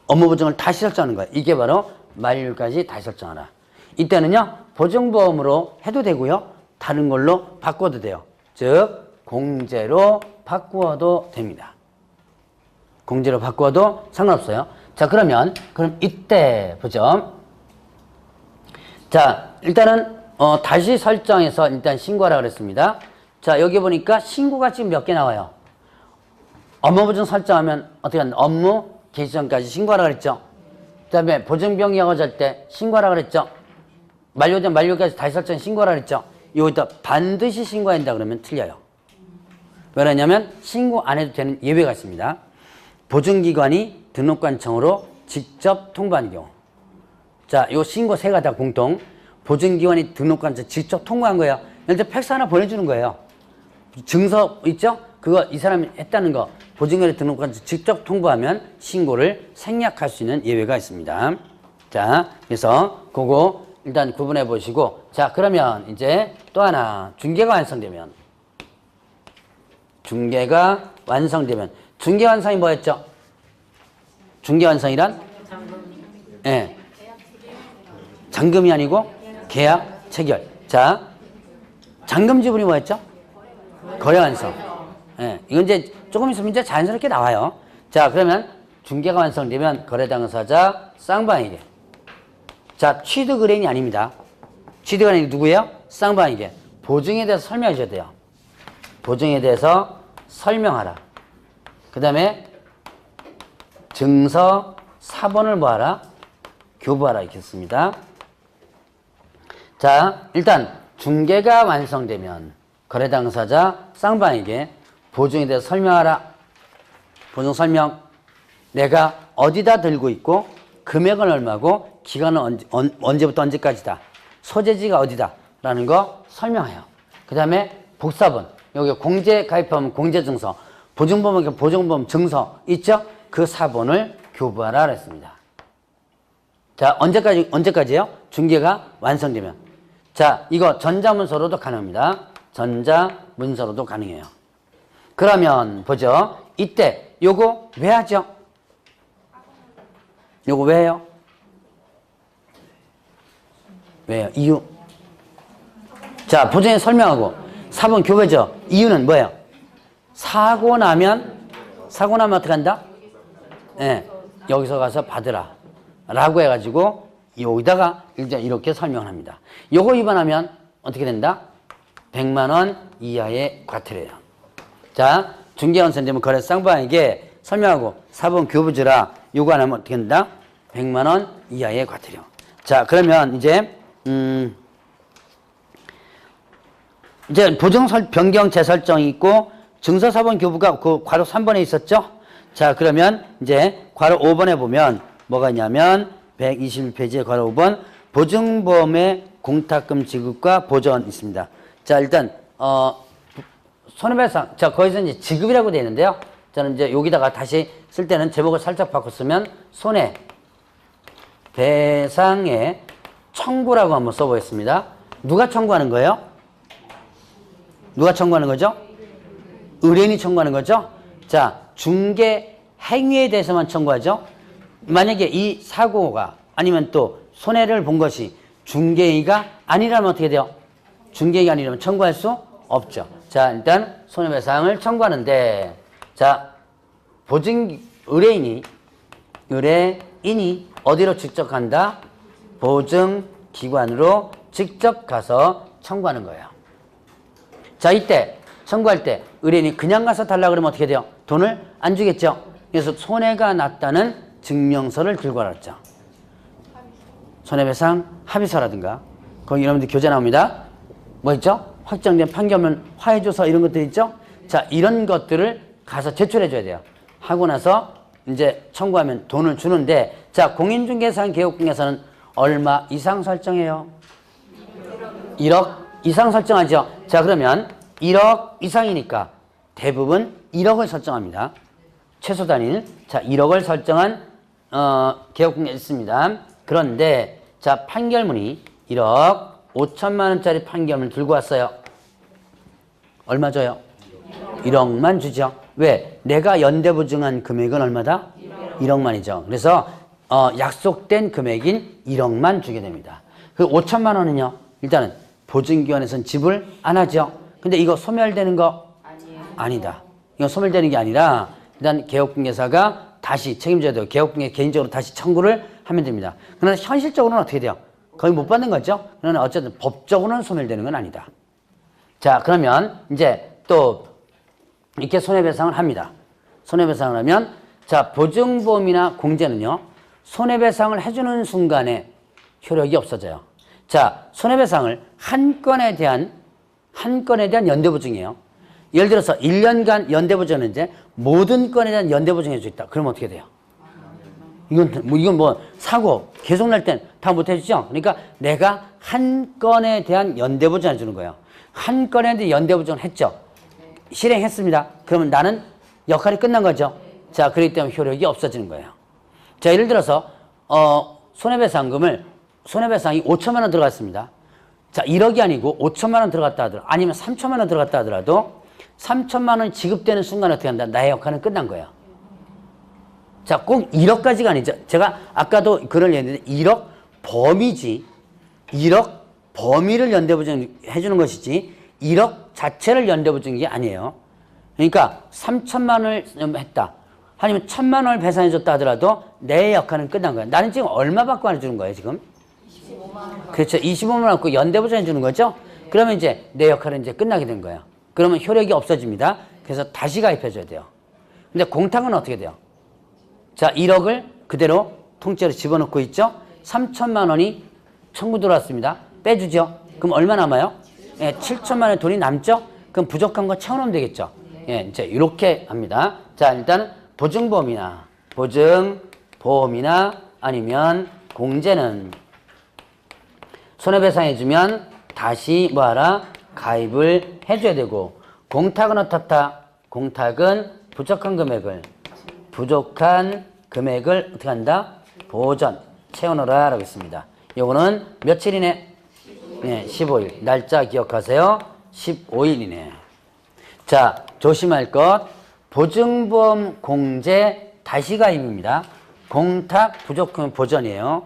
업무보증을 다시 설정하는 거예요. 이게 바로 만료일까지 다시 설정하라. 이때는요 보증보험으로 해도 되고요 다른 걸로 바꿔도 돼요. 즉 공제로 바꾸어도 됩니다. 공제로 바꾸어도 상관없어요. 자, 그럼 이때 보죠. 자, 일단은 다시 설정해서 일단 신고하라 그랬습니다. 자, 여기 보니까 신고가 지금 몇 개 나와요. 업무 보증 설정하면 어떻게 하는 업무 개시 전까지 신고하라 그랬죠. 그 다음에 보증병 영어할 때 신고하라 그랬죠. 만료된 만료까지 다시 설정 신고하라 그랬죠. 여기다 반드시 신고해야 된다 그러면 틀려요. 왜냐하면 신고 안 해도 되는 예외가 있습니다. 보증기관이 등록관청으로 직접 통보하는 경우. 자, 요 신고 세 가지 다 공통. 보증기관이 등록관청 직접 통보한 거예요. 예를 들어 팩스 하나 보내주는 거예요. 증서 있죠? 그거 이 사람이 했다는 거 보증기관이 등록관청 직접 통보하면 신고를 생략할 수 있는 예외가 있습니다. 자, 그래서 그거 일단 구분해 보시고, 자, 그러면 이제 또 하나 중개가 완성되면 중개 완성이 뭐였죠? 중개 완성이란? 예. 잔금이 아니고 계약 체결. 자, 잔금 지불이 뭐였죠? 거래 완성. 예. 이건 이제 조금 있으면 이제 자연스럽게 나와요. 자, 그러면 중개가 완성되면 거래 당사자 쌍방에게. 자, 취득 의뢰인이 아닙니다. 취득 의뢰인이 누구예요? 쌍방에게. 보증에 대해서 설명해 줘야 돼요. 보증에 대해서 설명하라. 그 다음에 증서 사본을 뭐하라? 교부하라 이렇게 씁니다. 자, 일단 중개가 완성되면 거래 당사자 쌍방에게 보증에 대해서 설명하라. 보증 설명. 내가 어디다 들고 있고 금액은 얼마고 기간은 언제부터 언제까지다. 소재지가 어디다. 라는 거 설명해요. 그 다음에 복사본. 여기 공제 가입하면 공제증서. 보증보험에 보증보험 증서 있죠? 그 사본을 교부하라 그랬습니다. 자, 언제까지요? 중개가 완성되면. 자, 이거 전자문서로도 가능합니다. 전자문서로도 가능해요. 그러면 보죠. 이때 요거 왜 하죠? 요거 왜 해요? 왜요? 이유. 자, 보증에 설명하고 사본 교부죠. 이유는 뭐예요? 사고 나면 어떻게 한다? 예, 여기서 가서 받으라 라고 해가지고 여기다가 이렇게 설명을 합니다. 요거 위반하면 어떻게 된다? 100만 원 이하의 과태료예요. 자, 중개원선 되면 거래 쌍방에게 설명하고 사본 교부 주라 요거 안 하면 어떻게 된다? 100만 원 이하의 과태료. 자, 그러면 이제 보증 변경 재설정이 있고 증서 사본 교부가 그 괄호 3번에 있었죠? 자, 그러면 이제 괄호 5번에 보면 뭐가 있냐면 121페이지에 괄호 5번 보증보험의 공탁금 지급과 보전 있습니다. 자, 일단 손해배상. 자, 거기서 이제 지급이라고 되어 있는데요. 저는 이제 여기다가 다시 쓸 때는 제목을 살짝 바꿨으면 손해배상의 청구라고 한번 써보겠습니다. 누가 청구하는 거예요? 누가 청구하는 거죠? 의뢰인이 청구하는 거죠? 자, 중개 행위에 대해서만 청구하죠? 만약에 이 사고가 아니면 또 손해를 본 것이 중개행위가 아니라면 어떻게 돼요? 중개행위가 아니라면 청구할 수 없죠. 자, 일단 손해배상을 청구하는데, 자, 의뢰인이 어디로 직접 간다? 보증기관으로 직접 가서 청구하는 거예요. 자, 이때 청구할 때 의뢰인이 그냥 가서 달라고 그러면 어떻게 돼요? 돈을 안 주겠죠. 그래서 손해가 났다는 증명서를 들고 왔죠. 손해배상 합의서라든가 거기 여러분들 교재 나옵니다. 뭐 있죠? 확정된 판결문 화해조서 이런 것들 있죠? 자, 이런 것들을 가서 제출해 줘야 돼요. 하고 나서 이제 청구하면 돈을 주는데, 자, 공인중개사랑 개업공개사는 얼마 이상 설정해요? 1억 이상 설정하죠. 자, 그러면 1억 이상이니까 대부분 1억을 설정합니다. 최소 단위는. 자, 1억을 설정한 개업공개 있습니다. 그런데 자, 판결문이 1억 5천만 원짜리 판결문을 들고 왔어요. 얼마 줘요? 1억만 주죠. 왜? 내가 연대보증한 금액은 얼마다? 1억만이죠. 그래서 약속된 금액인 1억만 주게 됩니다. 그 5천만 원은요. 일단은 보증기관에서는 지불 안 하죠. 근데 이거 소멸되는 거? 아니다. 이거 소멸되는 게 아니라 일단 개업공개사가 다시 책임져야 돼요. 개업공개 개인적으로 다시 청구를 하면 됩니다. 그러나 현실적으로는 어떻게 돼요? 거의 못 받는 거죠. 그러나 어쨌든 법적으로는 소멸되는 건 아니다. 자, 그러면 이제 또 이렇게 손해배상을 합니다. 손해배상을 하면 자, 보증보험이나 공제는요. 손해배상을 해주는 순간에 효력이 없어져요. 자, 손해배상을 한 건에 대한 연대보증이에요. 예를 들어서 1년간 연대보증은 이제 모든 건에 대한 연대보증 해줄 수 있다. 그러면 어떻게 돼요? 이건 뭐 사고 계속 날 땐 다 못 해주죠. 그러니까 내가 한 건에 대한 연대보증 해주는 거예요. 한 건에 대한 연대보증을 했죠. 실행했습니다. 그러면 나는 역할이 끝난 거죠. 자, 그렇기 때문에 효력이 없어지는 거예요. 자, 예를 들어서 손해배상이 5천만 원 들어갔습니다. 자, 1억이 아니고 5천만 원 들어갔다 하더라도 아니면 3천만 원 들어갔다 하더라도 3천만 원 지급되는 순간 어떻게 한다? 나의 역할은 끝난 거예요. 자, 꼭 1억까지가 아니죠. 제가 아까도 그런 얘기했는데 1억 범위지 1억 범위를 연대보증 해주는 것이지 1억 자체를 연대보증이 아니에요. 그러니까 3천만 원을 했다. 아니면 1,000만 원을 배상해줬다 하더라도 내 역할은 끝난 거야. 나는 지금 얼마 받고 해주는 거예요, 지금? 25만 원. 그렇죠. 25만 원 받고 연대보증 해주는 거죠? 그러면 이제 내 역할은 이제 끝나게 된 거예요. 그러면 효력이 없어집니다. 그래서 다시 가입해줘야 돼요. 근데 공탁은 어떻게 돼요? 자, 1억을 그대로 통째로 집어넣고 있죠? 3천만 원이 청구 들어왔습니다. 빼주죠? 그럼 얼마 남아요? 예, 7천만 원의 돈이 남죠? 그럼 부족한 거 채워놓으면 되겠죠? 예, 이제 이렇게 합니다. 자, 일단 보증보험이나 아니면 공제는 손해배상해주면 다시 뭐하라? 가입을 해줘야 되고, 공탁은 어떻다? 공탁은 부족한 금액을 어떻게 한다? 보전 채워넣어라 라고 했습니다. 요거는 며칠이네? 네, 15일. 날짜 기억하세요. 15일이네. 자, 조심할 것. 보증보험 공제 다시 가입입니다. 공탁 부족금액 보전이에요.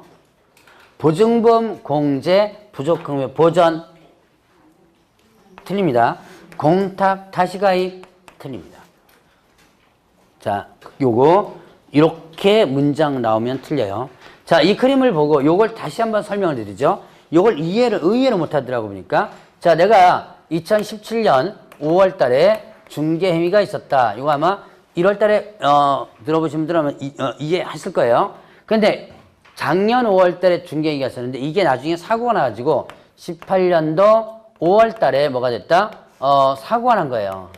보증보험 공제 부족금액 보전 틀립니다. 공탁 다시 가입 틀립니다. 자, 요거 이렇게 문장 나오면 틀려요. 자, 이 그림을 보고 요걸 다시 한번 설명을 드리죠. 요걸 의외로 못하더라고 보니까. 자, 내가 2017년 5월 달에 중개행위가 있었다. 이거 아마 1월 달에 들어보신 분들은 이해하실 거예요. 근데 작년 5월 달에 중개행위가 있었는데 이게 나중에 사고가 나가지고 18년도 5월 달에 뭐가 됐다? 사고가 난 거예요.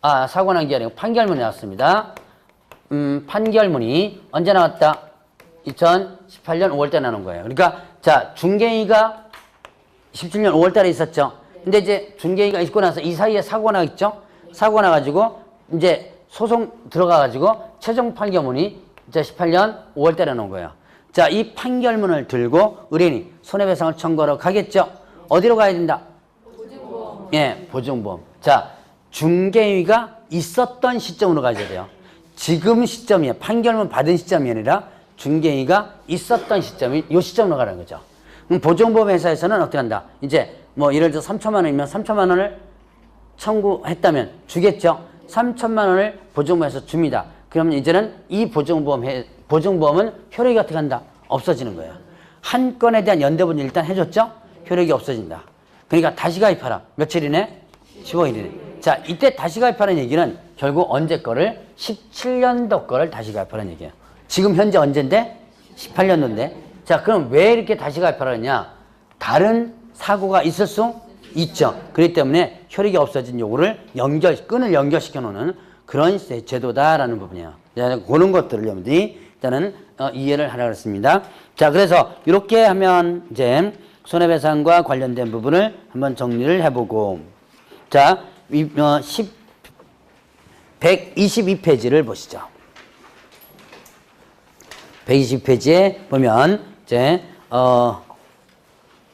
아, 사고가 난 게 아니고 판결문이 나왔습니다. 판결문이 언제 나왔다? 2018년 5월 달에 나온 거예요. 그러니까 자, 중개행위가 17년 5월 달에 있었죠. 근데 이제 중개행위가 있고 나서 이 사이에 사고가 나겠죠? 사고가 나가지고 이제 소송 들어가가지고 최종 판결문이 이제 18년 5월 달에 나온 거예요. 자, 이 판결문을 들고 의뢰인이 손해배상을 청구하러 가겠죠? 어디로 가야 된다? 보증보험. 예, 보증보험. 자, 중개행위가 있었던 시점으로 가야 돼요. 지금 시점이에요. 판결문 받은 시점이 아니라 중개행위가 있었던 시점이 이 시점으로 가라는 거죠. 그럼 보증보험 회사에서는 어떻게 한다? 이제 뭐 예를 들어 3천만 원이면 3천만 원을 청구했다면 주겠죠. 3천만 원을 보증보험에서 줍니다. 그러면 이제는 이 보증보험은 효력이 어떻게 한다? 없어지는 거예요. 한 건에 대한 연대보증 일단 해줬죠? 효력이 없어진다. 그러니까 다시 가입하라. 며칠이네? 15일이네. 자, 이때 다시 가입하라는 얘기는 결국 언제 거를? 17년도 거를 다시 가입하라는 얘기예요. 지금 현재 언제인데? 18년도인데. 자, 그럼 왜 이렇게 다시 가입하라냐? 다른 사고가 있을 수 있죠. 그렇기 때문에 효력이 없어진 요거를 끈을 연결시켜 놓는 그런 제도다라는 부분이에요. 그런 것들을 여러분들이 일단은 이해를 하라 그랬습니다. 자, 그래서 이렇게 하면 이제 손해배상과 관련된 부분을 한번 정리를 해보고, 자, 122페이지를 보시죠. 120페이지에 보면 이제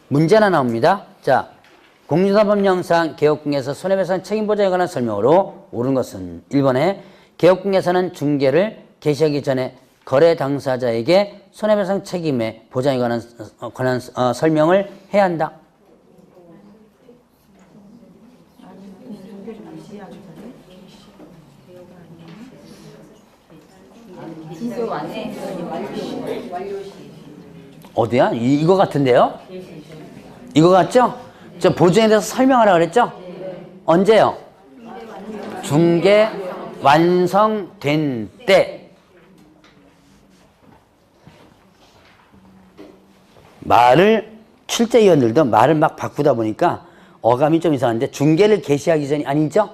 문제 하나 나옵니다. 자, 공유사법령상 개업공개에서 손해배상 책임보장에 관한 설명으로 옳은 것은 1번에 개업공개사는 중개를 개시하기 전에 거래 당사자에게 손해배상 책임의 보장에 관한 설명을 해야 한다. 어디야? 이거 같은데요? 이거 같죠? 저 보증에 대해서 설명하라 그랬죠? 언제요? 중개 완성된 때. 말을 출제위원들도 말을 막 바꾸다 보니까 어감이 좀 이상한데 중개를 개시하기 전이 아니죠?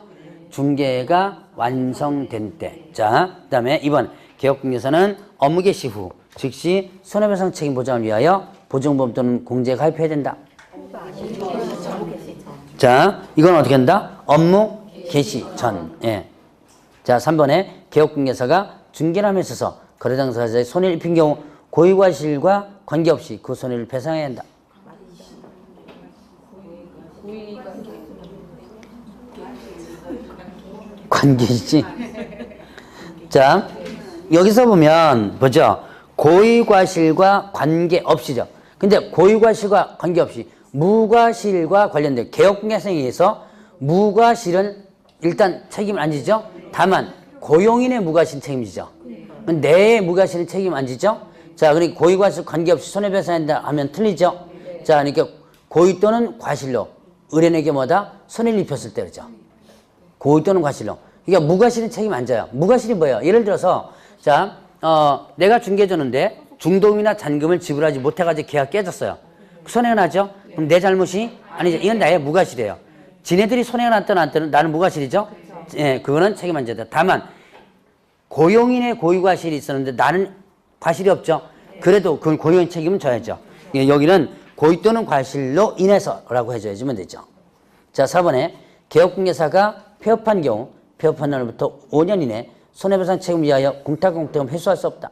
중개가 완성된 때. 자, 그 다음에 2번 개업공개서는 업무 개시 후 즉시 손해배상 책임 보장을 위하여 보증보험 또는 공제에 가입해야 된다. 자, 이건 어떻게 한다? 업무 개시 전. 예. 자, 3번에 개업공개사가 중개함에 있어서 거래 당사자의 손해를 입힌 경우 고의과실과 관계없이 그 손해를 배상해야 한다. 관계지. 자, 여기서 보면 보죠. 고의과실과 관계없이죠. 근데 고의과실과 관계없이 무과실과 관련된 개업공개사에 의해서 무과실은 일단 책임을 안 지죠. 다만 고용인의 무과실은 책임지죠. 내의 무과실은 책임 안 지죠. 자, 그러니까 고의과실 관계없이 손해배상한다 하면 틀리죠. 자, 그러니까 고의 또는 과실로 의뢰인에게 뭐다? 손해를 입혔을 때 그러죠. 고의 또는 과실로. 그러니까 무과실은 책임 안 져요. 무과실이 뭐예요? 예를 들어서 자, 내가 중개해줬는데 중도금이나 잔금을 지불하지 못해가지고 계약 깨졌어요. 손해가 나죠? 그럼 내 잘못이 아니죠. 이건 나의 무과실이에요. 지네들이 손해가 났든 안 났든 나는 무과실이죠. 예, 그거는 책임 안 져요. 다만 고용인의 고의과실이 있었는데 나는 과실이 없죠. 그래도 그 고용인 책임은 져야죠. 예, 여기는 고의 또는 과실로 인해서라고 해줘야지면 되죠. 자, 4번에 개업공개사가 폐업한 경우 폐업한 날부터 5년 이내 손해배상 책임을 위하여 공탁공탁금 회수할 수 없다.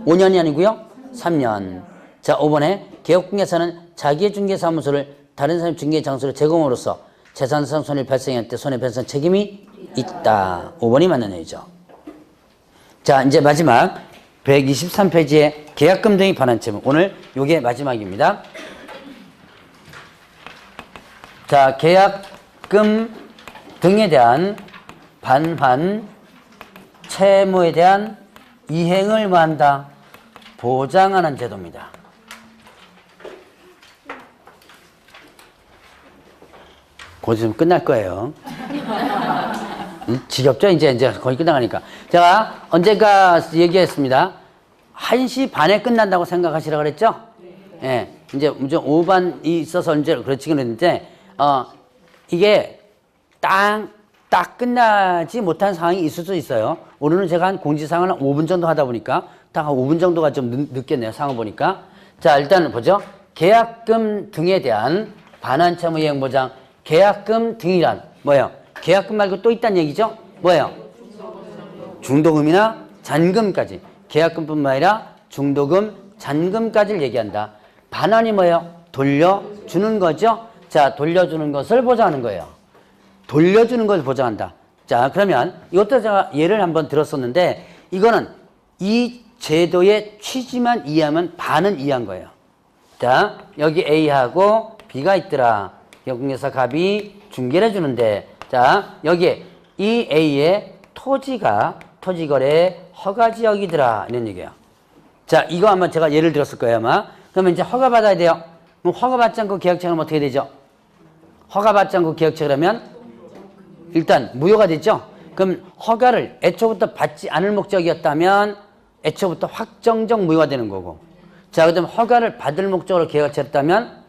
5년이 아니고요. 3년. 자, 5번에 개업공개사는 자기의 중개사무소를 다른 사람의 중개 장소로 제공으로써 재산상 손해를 발생할 때 손해배상 책임이 있다. 5번이 맞는 얘기죠. 자, 이제 마지막 123페이지에 계약금 등의 반환 채무. 오늘 요게 마지막입니다. 자, 계약금 등에 대한 반환 채무에 대한 이행을 뭐한다? 보장하는 제도입니다. 곧 있으면 끝날 거예요. 지겹죠? 이제 거의 끝나가니까. 제가 언젠가 얘기했습니다. 1시 반에 끝난다고 생각하시라 그랬죠? 예. 이제 오후 반이 있어서 이제 그렇지 그랬는데, 이게 딱 끝나지 못한 상황이 있을 수 있어요. 오늘은 제가 한 공지사항을 한 5분 정도 하다 보니까 딱 한 5분 정도가 좀 늦겠네요. 상황 보니까. 자, 일단은 보죠. 계약금 등에 대한 반환 채무 이행 보장. 계약금 등이란 뭐예요? 계약금 말고 또 있다는 얘기죠? 뭐예요? 중도금이나 잔금까지. 계약금뿐만 아니라 중도금, 잔금까지를 얘기한다. 반환이 뭐예요? 돌려주는 거죠? 자, 돌려주는 것을 보장하는 거예요. 돌려주는 것을 보장한다. 자, 그러면 이것도 제가 예를 한번 들었었는데 이거는 이 제도의 취지만 이해하면 반은 이해한 거예요. 자, 여기 A하고 B가 있더라. 개업공개사 갑이 중개를 해주는데 자, 여기에 이 A의 토지가 토지거래 허가지역이더라 이런 얘기예요. 자, 이거 아마 제가 예를 들었을 거예요 아마. 그러면 이제 허가받아야 돼요. 그럼 허가받지 않고 계약체결하면 어떻게 되죠? 허가받지 않고 계약체결하면 일단 무효가 됐죠? 그럼 허가를 애초부터 받지 않을 목적이었다면 애초부터 확정적 무효가 되는 거고 자, 그다음 허가를 받을 목적으로 계약을 체결했다면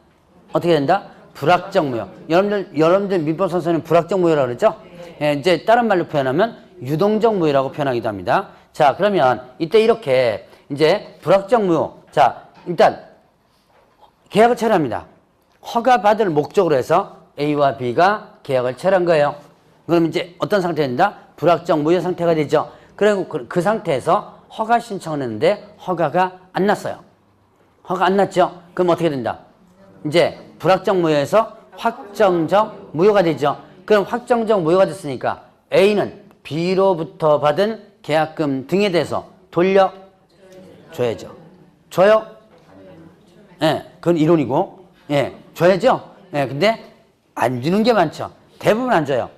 어떻게 된다? 불확정 무효. 여러분들 민법 선생님 불확정 무효라고 그러죠? 예, 이제 다른 말로 표현하면 유동적 무효라고 표현하기도 합니다. 자, 그러면 이때 이렇게 이제 불확정 무효. 자, 일단 계약을 체결합니다. 허가 받을 목적으로 해서 A와 B가 계약을 체결한 거예요. 그럼 이제 어떤 상태가 된다? 불확정 무효 상태가 되죠. 그리고 그 상태에서 허가 신청을 했는데 허가가 안 났어요. 허가 안 났죠? 그럼 어떻게 된다? 이제 불확정 무효에서 확정적 무효가 되죠. 그럼 확정적 무효가 됐으니까 A는 B로부터 받은 계약금 등에 대해서 돌려줘야죠. 줘요? 예, 그건 이론이고, 예, 줘야죠? 예, 근데 안 주는 게 많죠. 대부분 안 줘요.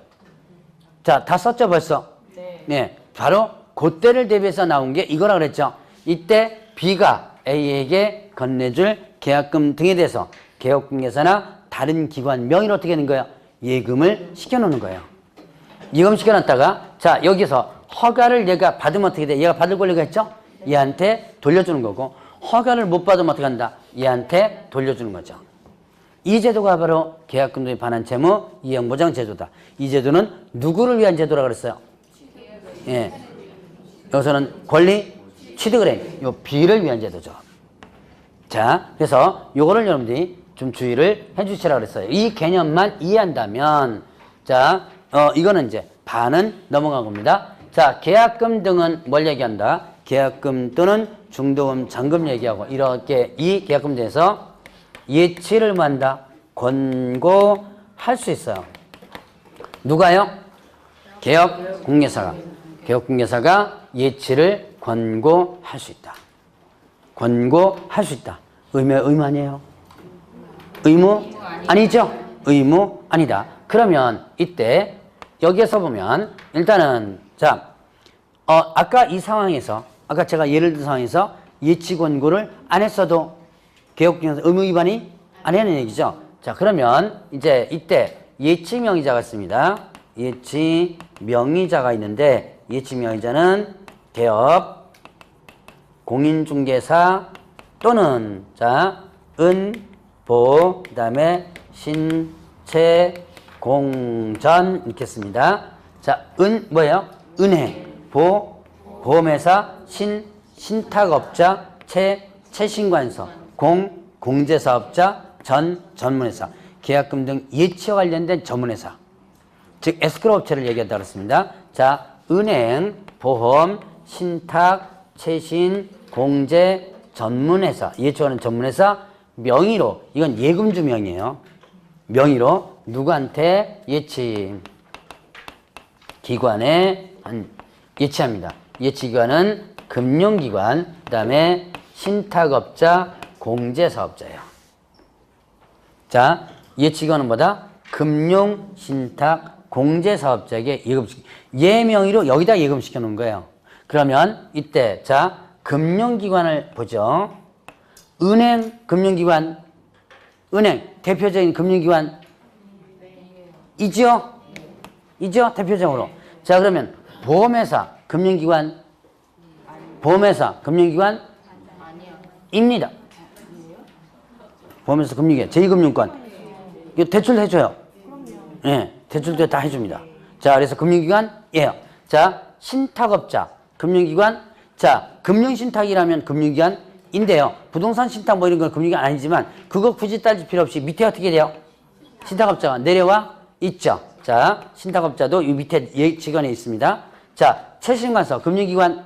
자, 다 썼죠, 벌써? 네. 예, 바로 그때를 대비해서 나온 게 이거라 그랬죠. 이때 B가 A에게 건네줄 계약금 등에 대해서 개업공개사나 다른 기관 명의로 어떻게 되는 거예요? 예금을 시켜놓는 거예요. 예금 시켜놨다가 자 여기서 허가를 얘가 받으면 어떻게 돼? 얘가 받을 권리가 있죠? 얘한테 돌려주는 거고 허가를 못 받으면 어떻게 한다? 얘한테 돌려주는 거죠. 이 제도가 바로 계약금 등에 반환 채무 이행보장 제도다. 이 제도는 누구를 위한 제도라 그랬어요? 예. 여기서는 권리 취득을 해. 요 B를 위한 제도죠. 자, 그래서 요거를 여러분들이 좀 주의를 해주시라 그랬어요. 이 개념만 이해한다면, 자, 이거는 이제 반은 넘어간 겁니다. 자, 계약금 등은 뭘 얘기한다? 계약금 또는 중도금, 잔금 얘기하고 이렇게 이 계약금 등에서 예치를 한다. 권고할 수 있어요. 누가요? 개업공개사가. 개업공개사가 예치를 권고할 수 있다. 권고할 수 있다. 의무 아니에요? 의무? 아니죠? 의무 아니다. 그러면 이때 여기에서 보면 일단은 자, 아까 이 상황에서 아까 제가 예를 든 상황에서 예치 권고를 안 했어도 개업공개사 의무 위반이 아니라는 얘기죠. 자, 그러면 이제 이때 예치 명의자가 있습니다. 예치 명의자가 있는데 예치 명의자는 개업 공인중개사 또는 자, 보 그다음에 신체 공전 이렇게 씁니다. 자, 뭐예요? 은행, 보험회사, 신탁업자, 채신관서, 공제사업자, 전문회사, 계약금 등 예치와 관련된 전문회사, 즉 에스크로 업체를 얘기한다고 했습니다. 자, 은행, 보험, 신탁, 채신, 공제, 전문회사, 예치하는 전문회사 명의로, 이건 예금주 명의예요. 명의로 누구한테 예치 기관에 예치합니다. 예치기관은 금융기관, 그 다음에 신탁업자, 공제사업자예요. 자, 예치기관은 뭐다? 금융, 신탁, 공제사업자에게 예금시키, 얘 명의로 여기다 예금시켜 놓은 거예요. 그러면 이때 자, 금융기관을 보죠. 은행, 금융기관, 은행, 대표적인 금융기관 이죠? 이죠? 대표적으로. 자, 그러면 보험회사, 금융기관, 보험회사, 금융기관 입니다. 보험회사, 금융기관, 제2금융권. 이거 대출도 해줘요. 예, 네, 대출도 다 해줍니다. 자, 그래서 금융기관이에요. 자, 신탁업자, 금융기관. 자, 금융신탁이라면 금융기관인데요. 부동산 신탁 뭐 이런 건 금융기관 아니지만 그거 굳이 따질 필요 없이 밑에 어떻게 돼요? 신탁업자가 내려와 있죠. 자, 신탁업자도 이 밑에 예치관에 있습니다. 자, 채신관서, 금융기관이죠.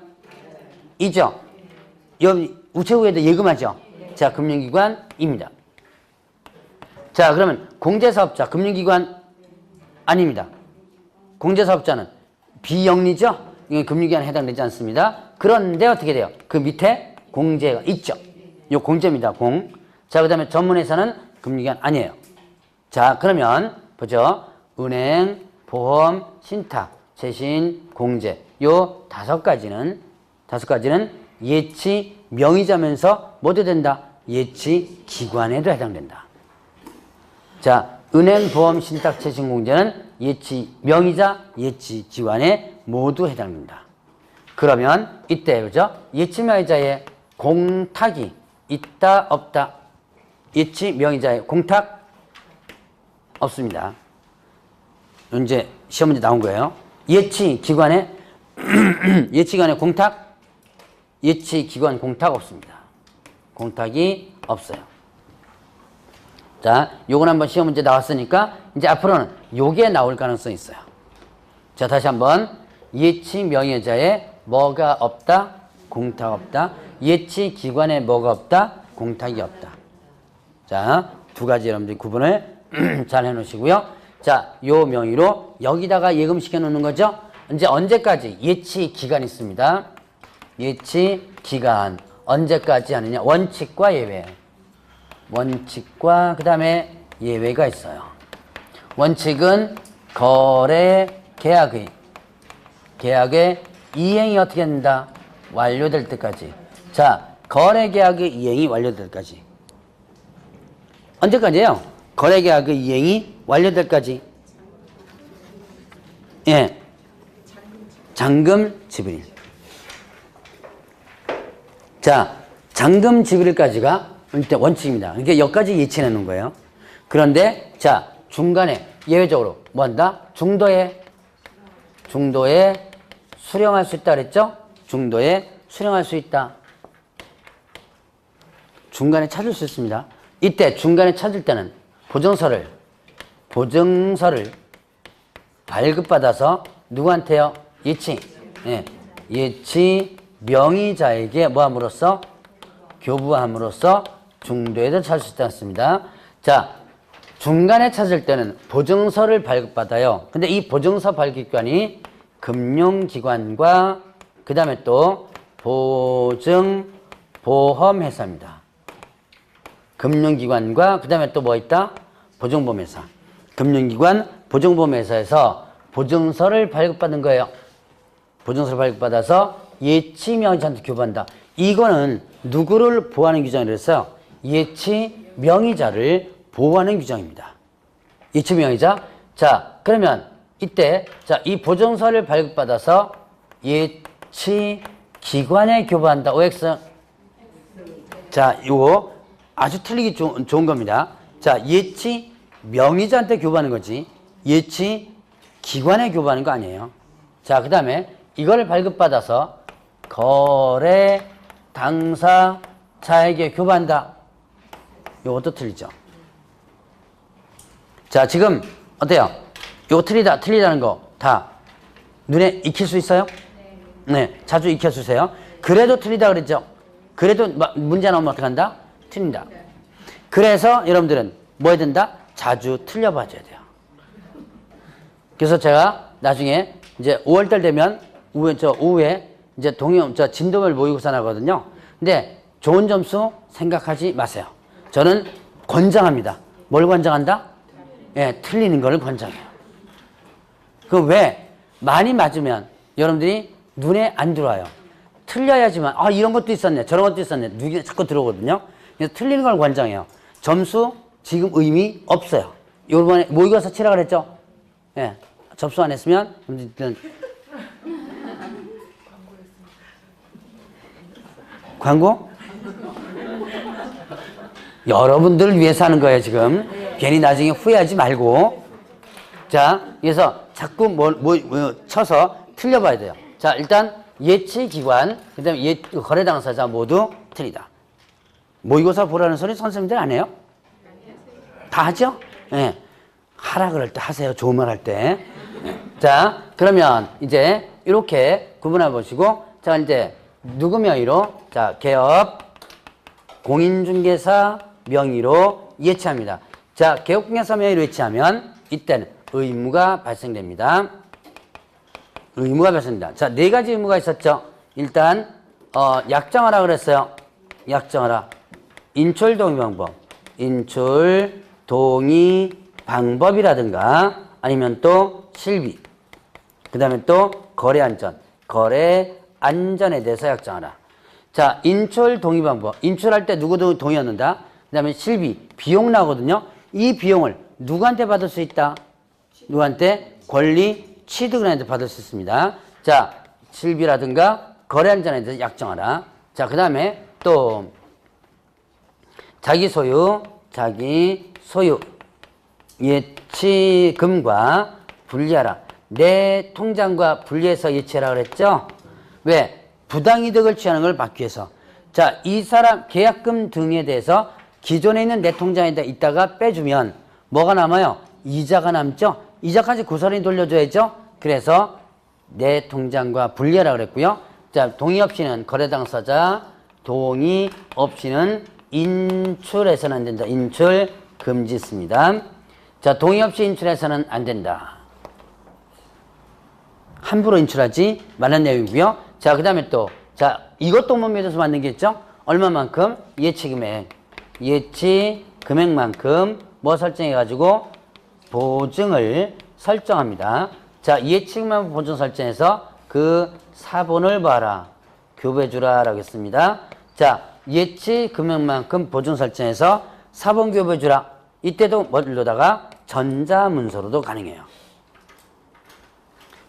우체국에도 예금하죠. 자, 금융기관입니다. 자, 그러면 공제사업자, 금융기관 아닙니다. 공제사업자는 비영리죠? 이건 금융기관에 해당되지 않습니다. 그런데 어떻게 돼요? 그 밑에 공제가 있죠. 요 공제입니다. 공. 자, 그 다음에 전문회사는 금융기관 아니에요. 자, 그러면 보죠. 은행, 보험, 신탁, 채신, 공제. 요 다섯 가지는 예치 명의자면서 뭐도 된다? 예치 기관에도 해당된다. 자, 은행, 보험, 신탁, 채신, 공제는 예치 명의자, 예치 기관에 모두 해당된다. 그러면 이때 그죠? 예치 명의자의 공탁이 있다 없다? 예치 명의자의 공탁 없습니다. 이제 시험 문제 나온 거예요. 예치 기관에 예치기관의 공탁, 예치 기관 공탁 없습니다. 공탁이 없어요. 자, 요건 한번 시험 문제 나왔으니까 이제 앞으로는 요게 나올 가능성이 있어요. 자, 다시 한번 예치 명의자에 뭐가 없다? 공탁 없다. 예치 기관에 뭐가 없다? 공탁이 없다. 자, 두 가지 여러분들이 구분을 잘 해놓으시고요. 자, 요 명의로 여기다가 예금시켜 놓는 거죠. 이제 언제까지? 예치 기간이 있습니다. 예치 기간. 언제까지 하느냐? 원칙과 예외. 원칙과 그 다음에 예외가 있어요. 원칙은 거래 계약의 이행이 어떻게 된다? 완료될 때까지. 자, 거래계약의 이행이 완료될 때까지. 언제까지예요? 거래계약의 이행이 완료될 때까지. 예. 잔금 지불일. 자, 잔금 지불일까지가 일단 원칙입니다. 그러니까 여기까지 예치해 놓은 거예요. 그런데 자, 중간에 예외적으로 뭐 한다? 중도에 수령할 수 있다 그랬죠? 중도에 수령할 수 있다. 중간에 찾을 수 있습니다. 이때 중간에 찾을 때는 보증서를 발급받아서 누구한테요? 예치. 예. 예치 명의자에게 뭐 함으로써? 교부함으로써 중도에도 찾을 수 있다는 습니다. 자, 중간에 찾을 때는 보증서를 발급받아요. 근데 이 보증서 발급기관이 금융기관과 그 다음에 또 보증보험회사입니다. 금융기관과 그 다음에 또 뭐 있다? 보증보험회사. 금융기관, 보증보험회사에서 보증서를 발급받은 거예요. 보증서를 발급받아서 예치 명의자한테 교부한다. 이거는 누구를 보호하는 규정이라고 했어요? 예치 명의자를 보호하는 규정입니다. 예치 명의자. 자, 그러면 이때 자, 이 보증서를 발급받아서 예치 기관에 교부한다. OX. 자, 이거 아주 틀리기 좋은 겁니다. 자, 예치 명의자한테 교부하는 거지. 예치 기관에 교부하는 거 아니에요. 자, 그 다음에 이거를 발급받아서 거래 당사자에게 교부한다. 이것도 틀리죠. 자, 지금 어때요? 이거 틀리다는 거 다 눈에 익힐 수 있어요? 네, 자주 익혀주세요. 그래도 틀리다 그랬죠? 그래도 문제 나오면 어떡한다? 틀린다. 그래서 여러분들은 뭐 해야 된다? 자주 틀려봐줘야 돼요. 그래서 제가 나중에 이제 5월달 되면 오후에 이제 진도별 모의고사 나거든요. 근데 좋은 점수 생각하지 마세요. 저는 권장합니다. 뭘 권장한다? 예, 틀리는 걸 권장해요. 그 왜? 많이 맞으면 여러분들이 눈에 안 들어와요. 틀려야지만, 아, 이런 것도 있었네, 저런 것도 있었네, 눈에 자꾸 들어오거든요. 그래서 틀리는 걸 권장해요. 점수 지금 의미 없어요. 요번에 모의고사 치라 그랬죠? 예, 접수 안 했으면, 광고? 여러분들을 위해서 하는 거예요, 지금. 괜히 나중에 후회하지 말고. 자, 그래서 자꾸 쳐서 틀려봐야 돼요. 자, 일단 예치기관, 그 다음에 거래 당사자 모두 틀리다. 모의고사 보라는 소리 선생님들 안 해요? 다 하죠? 예. 네. 하라 그럴 때 하세요. 좋은 말 할 때. 네. 자, 그러면 이제 이렇게 구분해 보시고, 자, 이제 누구 명의로? 자, 개업, 공인중개사 명의로 예치합니다. 자, 개업공개사 명의로 예치하면 이때는 의무가 발생됩니다. 의무가 발생된다. 자, 네 가지 의무가 있었죠. 일단 약정하라 그랬어요. 약정하라. 인출 동의 방법. 인출 동의 방법이라든가 아니면 또 실비. 그 다음에 또 거래 안전. 거래 안전에 대해서 약정하라. 자, 인출 동의 방법. 인출할 때 누구도 동의하는다. 그 다음에 실비. 비용 나거든요. 이 비용을 누구한테 받을 수 있다? 누구한테? 권리 취득은한테 받을 수 있습니다. 자, 실비라든가 거래 안전에 대해서 약정하라. 자, 그 다음에 또 자기 소유 예치금과 분리하라. 내 통장과 분리해서 예치하라 그랬죠? 왜? 부당이득을 취하는 걸 막기 위해서. 자, 이 사람 계약금 등에 대해서 기존에 있는 내 통장에다 있다가 빼주면 뭐가 남아요? 이자가 남죠? 이자까지 고스란히 돌려줘야죠? 그래서 내 통장과 분리하라 그랬고요. 자, 동의 없이는 거래 당사자, 동의 없이는 인출해서는 안 된다. 인출 금지 있습니다. 자, 동의 없이 인출해서는 안 된다. 함부로 인출하지 말란 내용이고요. 자, 그 다음에 또, 자, 이것도 못 믿어서 만든 게 있죠? 얼마만큼? 예치금액. 예치금액만큼 뭐 설정해가지고 보증을 설정합니다. 자, 예치금액 보증 설정해서 그 사본을 봐라. 교부해주라. 라고 했습니다. 자, 예치 금액만큼 보증 설정해서 사본 교부해주라. 이때도 뭘로다가 전자문서로도 가능해요.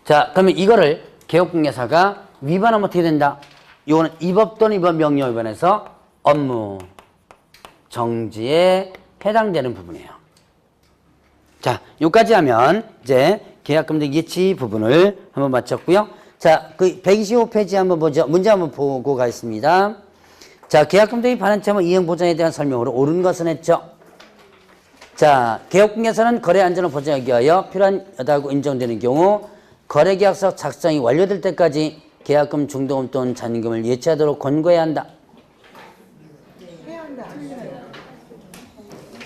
자, 그러면 이거를 개업공개사가 위반하면 어떻게 된다? 이거는 이 법 또는 이번 명령 위반해서 업무 정지에 해당되는 부분이에요. 자, 여기까지 하면 이제 계약금액 예치 부분을 한번 마쳤고요. 자, 그 125페이지 한번 보죠. 문제 한번 보고 가겠습니다. 자, 계약금액 반환채무 이행 보장에 대한 설명으로 옳은 것은 했죠. 자, 개업공개사는 거래 안전을 보장하기 위하여 필요하다고 인정되는 경우 거래계약서 작성이 완료될 때까지 계약금, 중도금 또는 잔금을 예치하도록 권고해야 한다.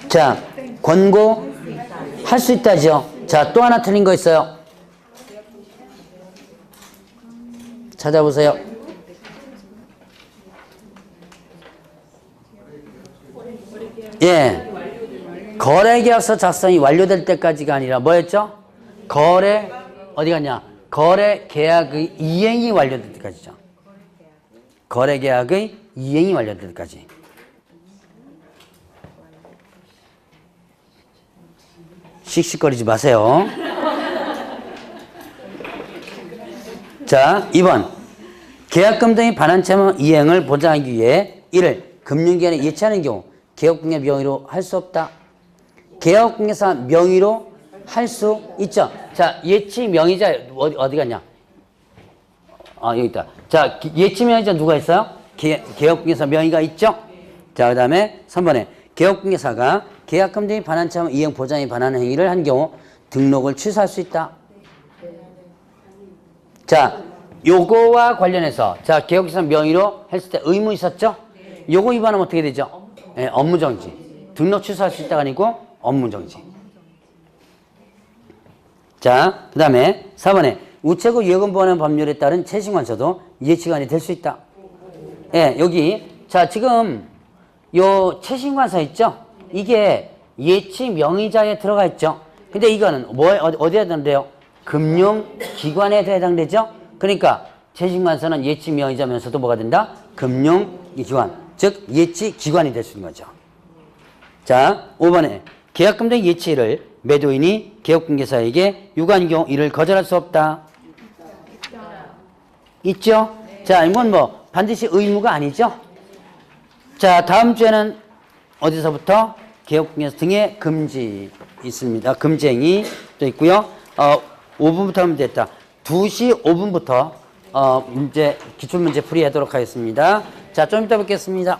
자, 권고할 수 있다죠. 자, 또 하나 틀린 거 있어요. 찾아보세요. 예. 거래계약서 작성이 완료될 때까지가 아니라 뭐였죠? 어디 갔냐? 거래계약의 이행이 완료될 때까지죠. 거래계약의 이행이 완료될 때까지. 씩씩거리지 마세요. 자, 2번. 계약금 등의 반환채무 이행을 보장하기 위해 이를 금융기관에 예치하는 경우 개업공개 명의로 할 수 없다. 개업공개사 명의로 할 수 있죠. 자, 예치 명의자 어디 갔냐? 아, 여기 있다. 자, 예치 명의자 누가 있어요? 개업공개사 명의가 있죠. 자, 그 다음에 3번에 개업공개사가 계약금 등의 반환채무 이행 보장에 반하는 행위를 한 경우 등록을 취소할 수 있다. 자, 요거와 관련해서 자, 개업공개사 명의로 했을 때 의무 있었죠? 요거 위반하면 어떻게 되죠? 네, 업무정지. 등록 취소할 수 있다가 아니고 업무정지. 자, 그 다음에 4번에 우체국 예금 보완 법률에 따른 채식관서도 예치관이 될 수 있다. 예, 여기 자, 지금 요 채식관서 있죠? 이게 예치 명의자에 들어가 있죠? 근데 이거는 어디에 해당돼요? 금융기관에 해당되죠? 그러니까 채식관서는 예치 명의자면서도 뭐가 된다? 금융기관, 즉 예치기관이 될 수 있는 거죠. 자, 5번에 계약금 등 예치를 매도인이 개업공개사에게 유관인 경우 이를 거절할 수 없다. 있죠? 자, 이건 뭐 반드시 의무가 아니죠? 자, 다음 주에는 어디서부터? 개업공개사 등의 금지 있습니다. 금지행위 또 있고요. 5분부터 하면 됐다. 2시 5분부터 문제 기출문제 풀이하도록 하겠습니다. 자, 좀 이따 뵙겠습니다.